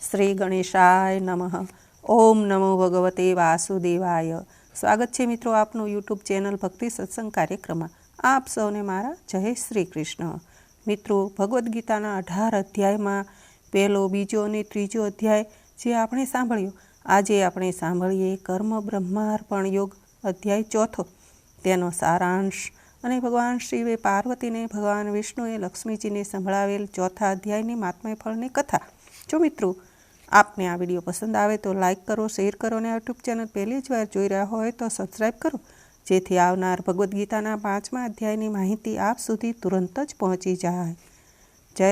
શ્રી ગણેશાય નમઃ. ઓમ નમો ભગવતે વાસુદેવાય. સ્વાગત છે મિત્રો આપનું યુટ્યુબ ચેનલ ભક્તિ સત્સંગ કાર્યક્રમમાં. આપ સૌને મારા જય શ્રી કૃષ્ણ. મિત્રો, ભગવદ્ ગીતાના 18 અધ્યાયમાં પહેલો, બીજો અને ત્રીજો અધ્યાય જે આપણે સાંભળ્યો, આજે આપણે સાંભળીએ કર્મ બ્રહ્માર્પણ યોગ અધ્યાય ચોથો, તેનો સારાંશ અને ભગવાન શિવે પાર્વતીને, ભગવાન વિષ્ણુએ લક્ષ્મીજીને સંભળાવેલ ચોથા અધ્યાયની મહાત્મ્ય ફળની કથા. જો મિત્રો આપને આ વિડીયો પસંદ આવે તો લાઇક કરો, શેર કરો અને યુટ્યુબ ચેનલ પહેલી જ વાર જોઈ રહ્યા હોય તો સબસ્ક્રાઈબ કરો, જેથી આવનાર ભગવદ્ ગીતાના 5મા અધ્યાયની માહિતી આપ સુધી તુરંત જ પહોંચી જાય. જય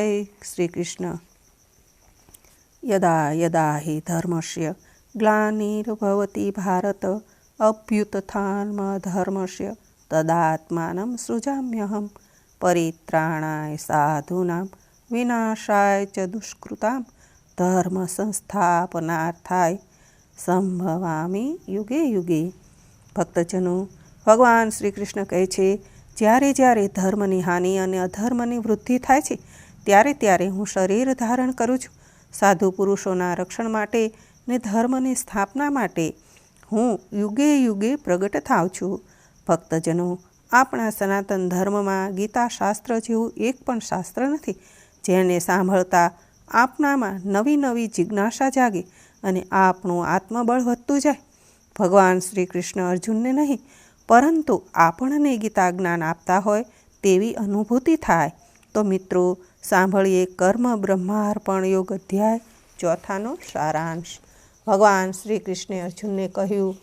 શ્રી કૃષ્ણ. યદા યદા હિ ધર્મસ્ય ગ્લાનિર્ભવતિ ભારત અભ્યુત્થાનમધર્મસ્ય તદાત્માનં સૃજામ્યહં પરિત્રાણાય સાધૂનાં વિનાશાય ચ દુષ્કૃતામ ધર્મ સંસ્થાપનાર્થાય સંભવામી યુગે યુગે. ભક્તજનો, ભગવાન શ્રી કૃષ્ણ કહે છે, જ્યારે જ્યારે ધર્મની હાનિ અને અધર્મની વૃદ્ધિ થાય છે, ત્યારે ત્યારે હું શરીર ધારણ કરું છું. સાધુ પુરુષોના રક્ષણ માટે ને ધર્મની સ્થાપના માટે હું યુગે યુગે પ્રગટ થાઉં છું. ભક્તજનો, આપણા સનાતન ધર્મમાં ગીતા શાસ્ત્ર જેવું એક પણ શાસ્ત્ર નથી જેને સાંભળતા આપણામાં નવી નવી જિજ્ઞાસા જાગે અને આપણું આત્મબળ વધતું જાય. ભગવાન શ્રી કૃષ્ણ અર્જુનને નહીં પરંતુ આપણને ગીતા જ્ઞાન આપતા હોય તેવી અનુભૂતિ થાય. તો મિત્રો, સાંભળીએ કર્મ બ્રહ્માર્પણ યોગ અધ્યાય ચોથાનો સારાંશ. ભગવાન શ્રી કૃષ્ણે અર્જુનને કહ્યું,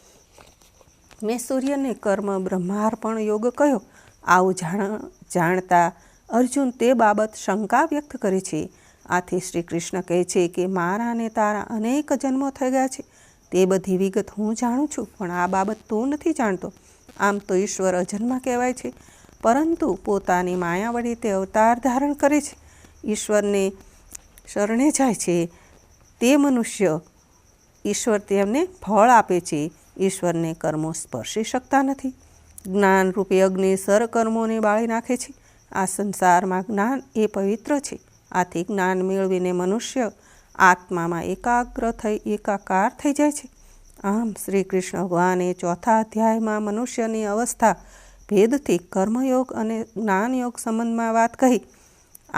મેં સૂર્યને કર્મ બ્રહ્માર્પણ યોગ કહ્યો. આવું જાણતા અર્જુન તે બાબત શંકા વ્યક્ત કરે છે. આથી શ્રી કૃષ્ણ કહે છે કે મારા અને તારા અનેક જન્મો થઈ ગયા છે. તે બધી વિગત હું જાણું છું, પણ આ બાબત તું નથી જાણતો. આમ તો ઈશ્વર અજન્મા કહેવાય છે, પરંતુ પોતાની માયા વડે તે અવતાર ધારણ કરે છે. ઈશ્વરને શરણે જાય છે તે મનુષ્ય, ઈશ્વર તેમને ફળ આપે છે. ઈશ્વરને કર્મો સ્પર્શી શકતા નથી. જ્ઞાનરૂપી અગ્નિ સર્કર્મોને બાળી નાખે છે. આ સંસારમાં જ્ઞાન એ પવિત્ર છે. આથી જ્ઞાન મેળવીને મનુષ્ય આત્મામાં એકાગ્ર થઈ એકાકાર થઈ જાય છે. આમ શ્રી કૃષ્ણ ભગવાને ચોથા અધ્યાયમાં મનુષ્યની અવસ્થા ભેદથી કર્મયોગ અને જ્ઞાનયોગ સંબંધમાં વાત કહી.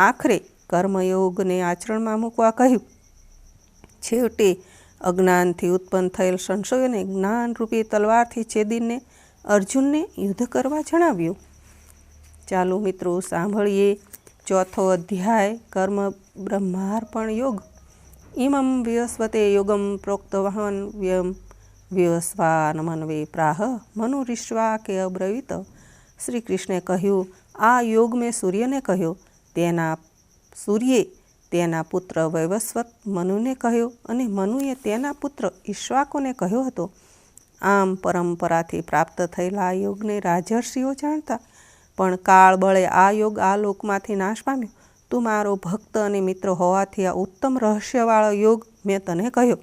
આખરે કર્મયોગને આચરણમાં મૂકવા કહ્યું. છેવટે અજ્ઞાનથી ઉત્પન્ન થયેલ સંશયોને જ્ઞાનરૂપી તલવારથી છેદીને અર્જુનને યુદ્ધ કરવા જણાવ્યું. ચાલો મિત્રો, સાંભળીએ ચોથો અધ્યાય કર્મ બ્રહ્માર્પણ યોગ. ઇમં વિવસ્વતે યોગમ પ્રોક્તવાન વ્યમ વિવસ્વાન મનવે પ્રાહ મનુરીશ્વા કે અબ્રવીત. શ્રી કૃષ્ણે કહ્યું, આ યોગ મેં સૂર્યને કહ્યો. સૂર્યે તેના પુત્ર વૈવસ્વત મનુને કહ્યો અને મનુએ તેના પુત્ર ઈક્ષ્વાકુને કહ્યો હતો. આમ પરંપરાથી પ્રાપ્ત થયેલા આ યોગને રાજર્ષિઓ જાણતા, પણ કાળ બળે આ યોગ આ લોકમાંથી નાશ પામ્યો. તું મારો ભક્ત અને મિત્ર હોવાથી આ ઉત્તમ રહસ્યવાળો યોગ મેં તને કહ્યો.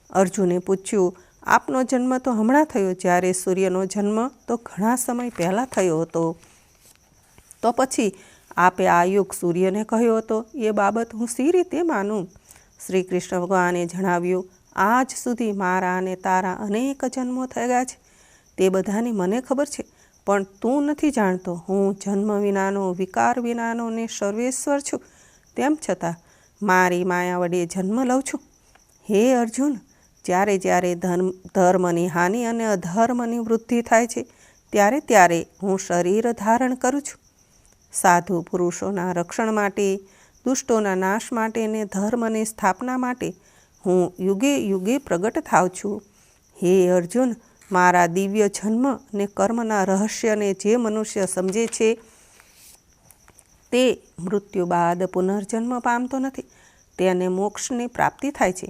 અર્જુને પૂછ્યું, આપનો જન્મ તો હમણાં થયો, જ્યારે સૂર્યનો જન્મ તો ઘણા સમય પહેલાં થયો હતો. તો પછી આપે આ યોગ સૂર્યને કહ્યો હતો, એ બાબત હું સી રીતે માનું? શ્રી કૃષ્ણ ભગવાને જણાવ્યું, આજ સુધી મારા અને તારા અનેક જન્મો થઈ ગયા છે. તે બધાની મને ખબર છે, પણ તું નથી જાણતો. હું જન્મ વિનાનો, વિકાર વિનાનો ને સર્વેશ્વર છું. તેમ છતાં મારી માયા વડે જન્મ લઉં છું. હે અર્જુન, જ્યારે જ્યારે ધર્મની હાનિ અને અધર્મની વૃદ્ધિ થાય છે, ત્યારે ત્યારે હું શરીર ધારણ કરું છું. સાધુ પુરુષોના રક્ષણ માટે, દુષ્ટોના નાશ માટે ને ધર્મની સ્થાપના માટે હું યુગે યુગે પ્રગટ થાઉં છું. હે અર્જુન, મારા દિવ્ય જન્મ ને કર્મના રહસ્યને જે મનુષ્ય સમજે છે તે મૃત્યુ બાદ પુનર્જન્મ પામતો નથી. તેને મોક્ષની પ્રાપ્તિ થાય છે.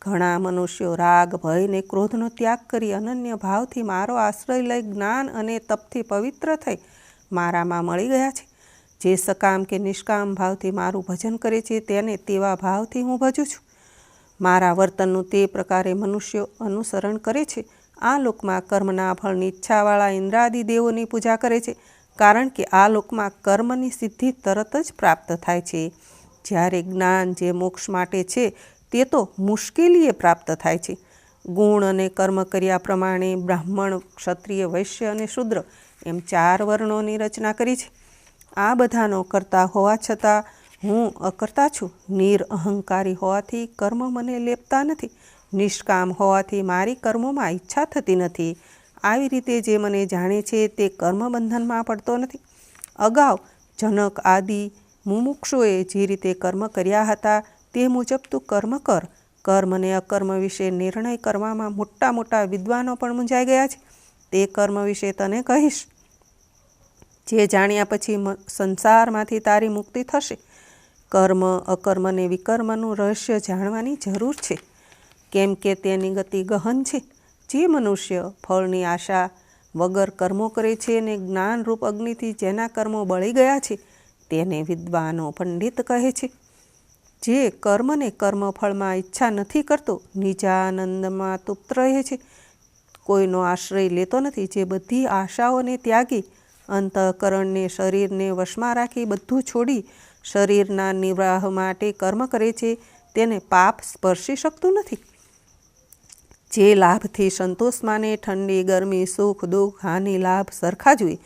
ઘણા મનુષ્યો રાગ, ભય ને ક્રોધનો ત્યાગ કરી અનન્ય ભાવથી મારો આશ્રય લઈ જ્ઞાન અને તપથી પવિત્ર થઈ મારામાં મળી ગયા છે. જે સકામ કે નિષ્કામ ભાવથી મારું ભજન કરે છે તેને તેવા ભાવથી હું ભજું છું. મારા વર્તનનું તે પ્રકારે મનુષ્યો અનુસરણ કરે છે. આ લોકમાં કર્મના ફળની ઈચ્છાવાળા ઇન્દ્રાદિ દેવોની પૂજા કરે છે, કારણ કે આ લોકમાં કર્મની સિદ્ધિ તરત જ પ્રાપ્ત થાય છે. જ્યારે જ્ઞાન જે મોક્ષ માટે છે તે તો મુશ્કેલીએ પ્રાપ્ત થાય છે. ગુણ અને કર્મ કર્યા પ્રમાણે બ્રાહ્મણ, ક્ષત્રિય, વૈશ્ય અને શૂદ્ર એમ 4 વર્ણોની રચના કરી છે. આ બધાનો કરતા હોવા છતાં હું અકર્તા છું. નિરઅહંકારી હોવાથી કર્મ મને લેપતા નથી. નિષ્કામ હોવાથી મારી કર્મોમાં ઈચ્છા થતી નથી. આવી રીતે જે મને જાણે છે તે કર્મ બંધનમાં પડતો નથી. અગાઉ જનક આદિ મુમુક્ષુએ જે રીતે કર્મ કર્યા હતા તે મુજબ તું કર્મ કર. કર્મ અને અકર્મ વિશે નિર્ણય કરવામાં મોટા મોટા વિદ્વાનો પણ મૂંઝાઈ ગયા છે. તે કર્મ વિશે તને કહીશ. જે જાણ્યા પછી સંસારમાંથી તારી મુક્તિ થશે. કર્મ, અકર્મ અને વિકર્મનું રહસ્ય જાણવાની જરૂર છે, કેમ કે તેની ગતિ ગહન છે. જે મનુષ્ય ફળની આશા વગર કર્મો કરે છે અને જ્ઞાનરૂપ અગ્નિથી જેના કર્મો બળી ગયા છે તેને વિદ્વાનો પંડિત કહે છે. જે કર્મને કર્મફળમાં ઈચ્છા નથી કરતો, નિજાનંદમાં તૃપ્ત રહે છે, કોઈનો આશ્રય લેતો નથી, જે બધી આશાઓને ત્યાગી અંતઃકરણને, શરીરને વશમાં રાખી બધું છોડી શરીરના નિર્વાહ માટે કર્મ કરે છે તેને પાપ સ્પર્શી શકતું નથી. જે લાભથી સંતોષ માને, ઠંડી, ગરમી, સુખ, દુઃખ, હાનિ, લાભ સરખા જોઈએ,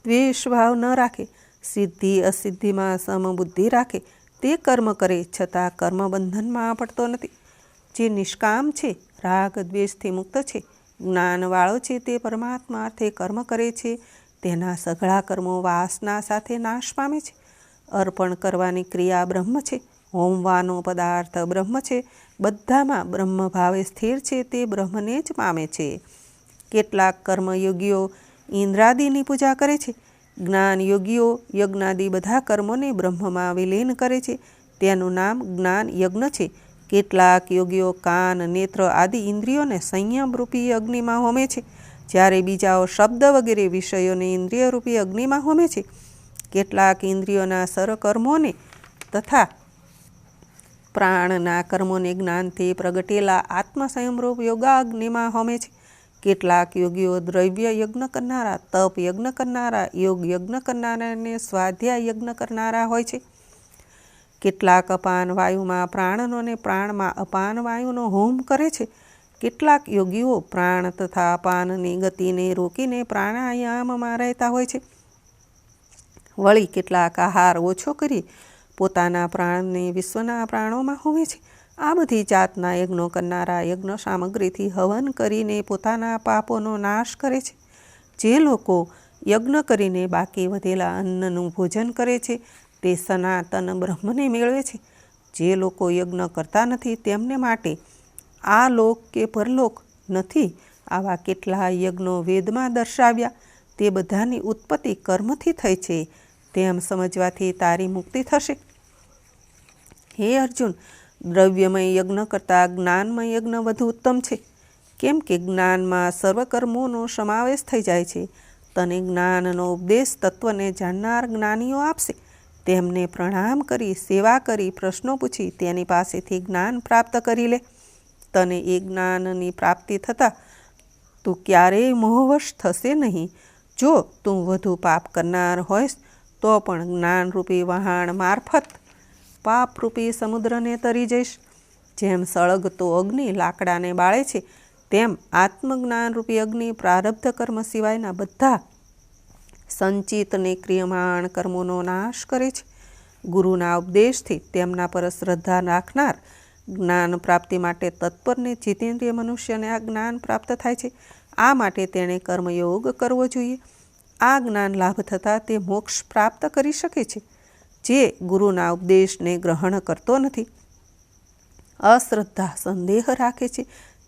દ્વેષ ભાવ ન રાખે, સિદ્ધિ અસિદ્ધિમાં સમબુદ્ધિ રાખે, તે કર્મ કરે છતાં કર્મ બંધનમાં પડતો નથી. જે નિષ્કામ છે, રાગ દ્વેષથી મુક્ત છે, જ્ઞાનવાળો છે, તે પરમાત્મા અર્થે કર્મ કરે છે, તેના સઘળા કર્મો વાસના સાથે નાશ પામે છે. અર્પણ કરવાની ક્રિયા બ્રહ્મ છે, હોમવાનો પદાર્થ બ્રહ્મ છે, બધામાં બ્રહ્મ ભાવે સ્થિર છે, તે બ્રહ્મને જ પામે છે. કેટલાક કર્મયોગીઓ ઇન્દ્રાદિની પૂજા કરે છે. જ્ઞાન યોગીઓ યજ્ઞાદિ બધા કર્મોને બ્રહ્મમાં વિલીન કરે છે, તેનું નામ જ્ઞાન યજ્ઞ છે. કેટલાક યોગીઓ કાન, નેત્ર આદિ ઇન્દ્રિયોને સંયમરૂપી અગ્નિમાં હોમે છે, જ્યારે બીજાઓ શબ્દ વગેરે વિષયોને ઇન્દ્રિયરૂપી અગ્નિમાં હોમે છે. કેટલાક ઇન્દ્રિયોના સરકર્મોને તથા પ્રાણના કર્મોને જ્ઞાનથી પ્રગટેલા આત્મસંયમરૂપ યોગાગ્નિમાં હોમે છે. કેટલાક યોગીઓ દ્રવ્ય યજ્ઞ કરનારા, તપ યજ્ઞ કરનારા, યોગ યજ્ઞ કરનારા અને સ્વાધ્યાય યજ્ઞ કરનારા હોય છે. કેટલાક અપાન વાયુમાં પ્રાણનો અને પ્રાણમાં અપાન વાયુનો હોમ કરે છે. કેટલાક યોગીઓ પ્રાણ તથા અપાનની ગતિને રોકીને પ્રાણાયામમાં રહેતા હોય છે. વળી કેટલાક આહાર ઓછો કરી પોતાના પ્રાણને વિશ્વના પ્રાણોમાં હોમે છે. આ બધી જાતના યજ્ઞો કરનારા યજ્ઞ સામગ્રીથી હવન કરીને પોતાના પાપોનો નાશ કરે છે. જે લોકો યજ્ઞ કરીને બાકી વધેલા અન્નનું ભોજન કરે છે તે સનાતન બ્રહ્મને મેળવે છે. જે લોકો યજ્ઞ કરતા નથી તેમને માટે આ લોક કે પરલોક નથી. આવા કેટલા યજ્ઞો વેદમાં દર્શાવ્યા. તે બધાની ઉત્પત્તિ કર્મથી થઈ છે તેમ સમજવાથી તારી મુક્તિ થશે. હે અર્જુન, દ્રવ્યમય યજ્ઞ કરતાં જ્ઞાનમય યજ્ઞ વધુ ઉત્તમ છે, કેમ કે જ્ઞાનમાં સર્વકર્મોનો સમાવેશ થઈ જાય છે. તને જ્ઞાનનો ઉપદેશ તત્વને જાણનાર જ્ઞાનીઓ આપશે. તેમને પ્રણામ કરી, સેવા કરી, પ્રશ્નો પૂછી તેની પાસેથી જ્ઞાન પ્રાપ્ત કરી લે. તને એ જ્ઞાનની પ્રાપ્તિ થતાં તું ક્યારેય મોહવશ થશે નહીં. જો તું વધુ પાપ કરનાર હોઈશ તો પણ જ્ઞાનરૂપી વહાણ મારફત પાપરૂપી સમુદ્રને તરી જઈશ. જેમ સળગતો અગ્નિ લાકડાને બાળે છે તેમ આત્મજ્ઞાનરૂપી અગ્નિ પ્રારબ્ધ કર્મ સિવાયના બધા સંચિત અને ક્રિયમાણ કર્મોનો નાશ કરે છે. ગુરુના ઉપદેશથી તેમના પર શ્રદ્ધા રાખનાર જ્ઞાન પ્રાપ્તિ માટે તત્પરને જીતેન્દ્રિય મનુષ્યને આ જ્ઞાન પ્રાપ્ત થાય છે. આ માટે તેણે કર્મયોગ કરવો જોઈએ. આ જ્ઞાન લાભ થતાં તે મોક્ષ પ્રાપ્ત કરી શકે છે. જે ગુરુના ઉપદેશને ગ્રહણ કરતો નથી, અશ્રદ્ધા સંદેહ રાખે છે,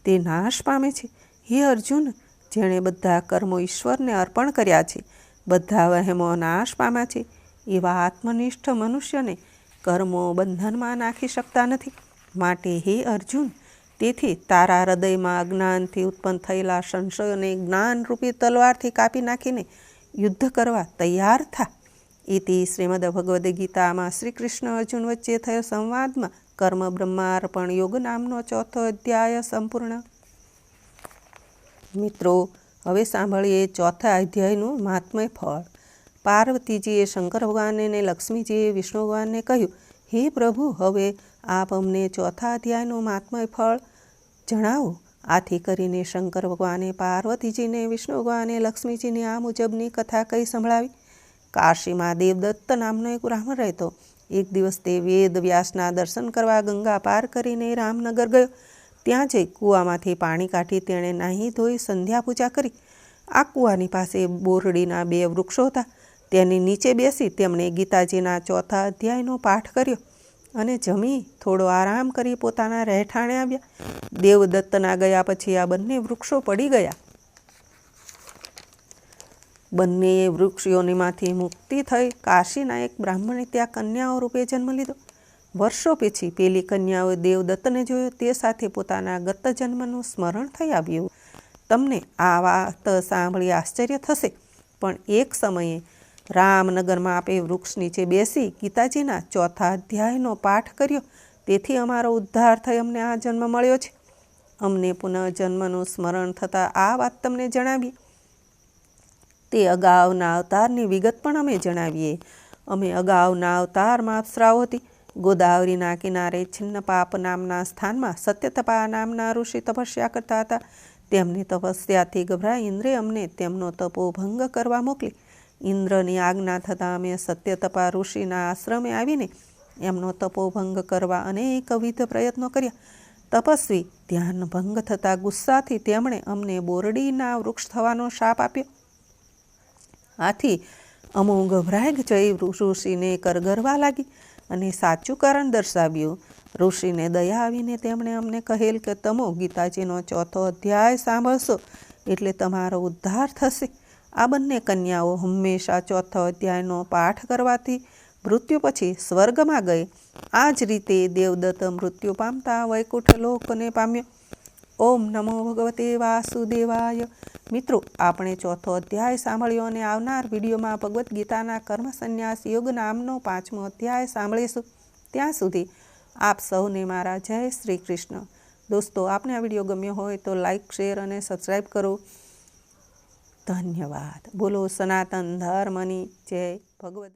તે નાશ પામે છે. હે અર્જુન, જેણે બધા કર્મો ઈશ્વરને અર્પણ કર્યા છે, બધા વહેમો નાશ પામ્યા છે, એવા આત્મનિષ્ઠ મનુષ્યને કર્મો બંધનમાં નાખી શકતા નથી. માટે હે અર્જુન, તેથી તારા હૃદયમાં અજ્ઞાનથી ઉત્પન્ન થયેલા સંશયોને જ્ઞાનરૂપી તલવારથી કાપી નાખીને યુદ્ધ કરવા તૈયાર થા. ઇતિ શ્રીમદ ભગવદ્ ગીતામાં શ્રી કૃષ્ણ અર્જુન વચ્ચે થયો સંવાદમાં કર્મ બ્રહ્માર્પણ યોગ નામનો 4થો અધ્યાય સંપૂર્ણ. મિત્રો, હવે સાંભળીએ 4થા અધ્યાયનું મહાત્મય ફળ. પાર્વતીજીએ શંકર ભગવાનને અને લક્ષ્મીજીએ વિષ્ણુ ભગવાનને કહ્યું, હે પ્રભુ, હવે આપ અમને ચોથા અધ્યાયનું મહાત્મય ફળ જણાવો. આથી કરીને શંકર ભગવાને પાર્વતીજીને, વિષ્ણુ ભગવાને લક્ષ્મીજીને આ મુજબની કથા કહી સંભળાવી. કાશીમાં દેવદત્ત નામનો એક બ્રાહ્મણ રહેતો. એક દિવસ તે વેદ વ્યાસના દર્શન કરવા ગંગા પાર કરીને રામનગર ગયો. ત્યાં જઈ કૂવામાંથી પાણી કાઢી તેણે નાહી ધોઈ સંધ્યા પૂજા કરી. આ કૂવાની પાસે બોરડીના 2 વૃક્ષો હતા. તેની નીચે બેસી તેમણે ગીતાજીના ચોથા અધ્યાયનો પાઠ કર્યો અને જમી થોડો આરામ કરી પોતાના રહેઠાણે આવ્યા. દેવદત્તના ગયા પછી આ બંને વૃક્ષો પડી ગયા. બંનેએ વૃક્ષ યોનિમાંથી મુક્તિ થઈ કાશીના એક બ્રાહ્મણે ત્યાં કન્યાઓ રૂપે જન્મ લીધો. વર્ષો પછી પેલી કન્યાઓએ દેવદત્તને જોયો. તે સાથે પોતાના ગત જન્મનું સ્મરણ થઈ આવ્યું. તમને આ વાત સાંભળી આશ્ચર્ય થશે, પણ એક સમયે રામનગરમાં આપે વૃક્ષ નીચે બેસી ગીતાજીના ચોથા અધ્યાયનો પાઠ કર્યો. તેથી અમારો ઉદ્ધાર થઈ અમને આ જન્મ મળ્યો છે. અમને પુનઃજન્મનું સ્મરણ થતાં આ વાત તમને જણાવીએ. તે અગાઉના અવતારની વિગત પણ અમે જણાવીએ. અમે અગાઉના અવતારમાં અપ્સરાઓ હતી. ગોદાવરીના કિનારે છિન્નપાપ નામના સ્થાનમાં સત્યતપા નામના ઋષિ તપસ્યા કરતા હતા. તેમની તપસ્યાથી ગભરાઈ ઇન્દ્રે અમને તેમનો તપોભંગ કરવા મોકલી. ઇન્દ્રની આજ્ઞા થતાં અમે સત્યતપા ઋષિના આશ્રમે આવીને એમનો તપોભંગ કરવા અનેકવિધ પ્રયત્નો કર્યા. તપસ્વી ધ્યાન ભંગ થતાં ગુસ્સાથી તેમણે અમને બોરડીના વૃક્ષ થવાનો શાપ આપ્યો. આથી અમો ગભરાઈ જઈ ઋષિને કરગરવા લાગી અને સાચું કારણ દર્શાવ્યું. ઋષિને દયા આવીને તેમણે અમને કહેલ કે તમો ગીતાજીનો ચોથો અધ્યાય સાંભળશો એટલે તમારો ઉદ્ધાર થશે. આ બંને કન્યાઓ હંમેશા ચોથો અધ્યાયનો પાઠ કરવાથી મૃત્યુ પછી સ્વર્ગમાં ગઈ. આ જ રીતે દેવદત્ત મૃત્યુ પામતા વૈકુંઠ લોકને પામ્યો. ઓમ નમો ભગવતે વાસુદેવાય. મિત્રો, આપણે ચોથો અધ્યાય સાંભળ્યો અને આવનાર વિડીયોમાં ભગવદ્ ગીતાના કર્મ સંન્યાસ યોગ નામનો 5મો અધ્યાય સાંભળીશું. ત્યાં સુધી આપ સૌને મારા જય શ્રી કૃષ્ણ. દોસ્તો, આપને આ વિડીયો ગમ્યો હોય તો લાઈક, શેર અને સબસ્ક્રાઈબ કરો. ધન્યવાદ. બોલો સનાતન ધર્મની જય. ભગવદ્